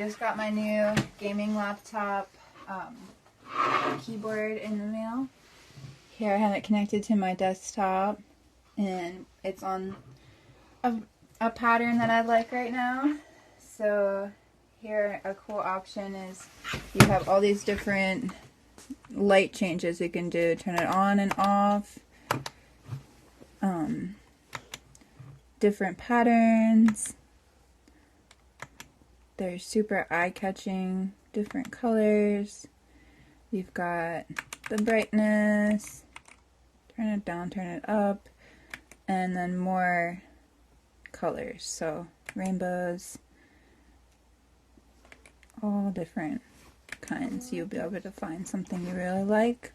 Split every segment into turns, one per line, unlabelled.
Just got my new gaming laptop keyboard in the mail. Here I have it connected to my desktop, and it's on a pattern that I like right now. So here a cool option is you have all these different light changes you can do. Turn it on and off. Different patterns. They're super eye-catching, different colors. You've got the brightness, turn it down, turn it up, and then more colors. So rainbows, all different kinds. You'll be able to find something you really like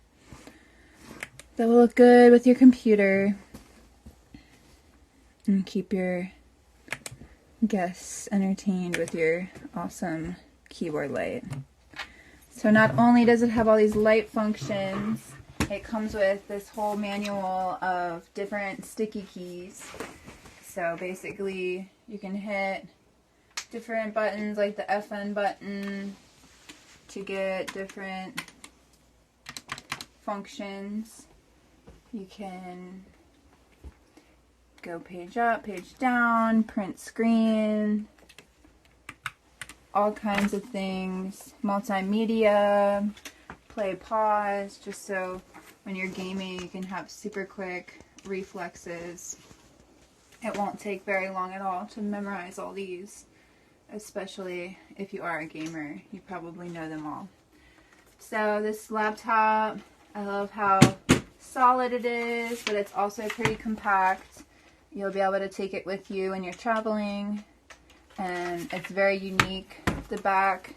that will look good with your computer and keep your guests entertained with your awesome keyboard light. So not only does it have all these light functions, it comes with this whole manual of different sticky keys. So basically you can hit different buttons like the FN button to get different functions. You can go page up, page down, print screen, all kinds of things, multimedia, play pause, just so when you're gaming you can have super quick reflexes. It won't take very long at all to memorize all these, especially if you are a gamer. You probably know them all. So this laptop, I love how solid it is, but it's also pretty compact. You'll be able to take it with you when you're traveling, and it's very unique. The back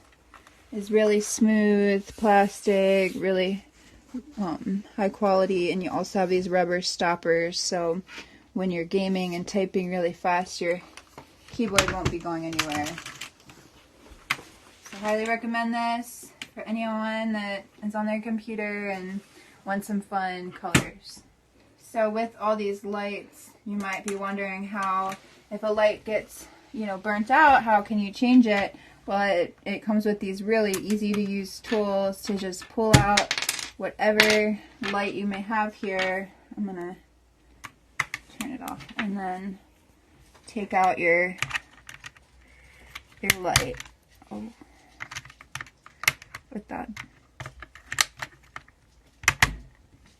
is really smooth plastic, really high quality, and you also have these rubber stoppers, so when you're gaming and typing really fast, your keyboard won't be going anywhere. So I highly recommend this for anyone that is on their computer and wants some fun colors. So with all these lights, you might be wondering how, if a light gets, burnt out, how can you change it? Well, it comes with these really easy to use tools to just pull out whatever light you may have here. I'm gonna turn it off and then take out your light. Oh, with that.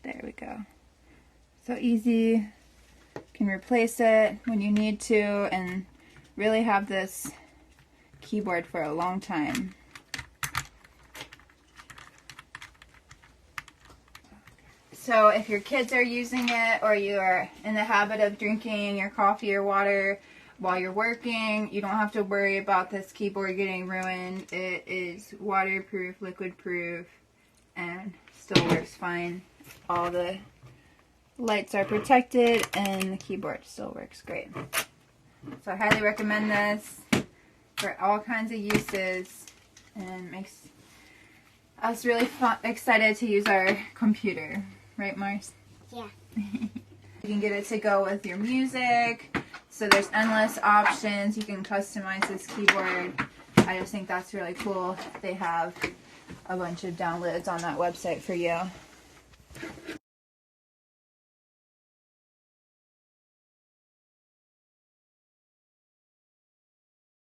There we go. So easy. You can replace it when you need to and really have this keyboard for a long time. So if your kids are using it, or you're in the habit of drinking your coffee or water while you're working, you don't have to worry about this keyboard getting ruined. It is waterproof, liquid proof, and still works fine. All the lights are protected and the keyboard still works great. So I highly recommend this for all kinds of uses, and makes us really excited to use our computer. Right, Mars?
Yeah.
You can get it to go with your music, so there's endless options. You can customize this keyboard. I just think that's really cool. They have a bunch of downloads on that website for you.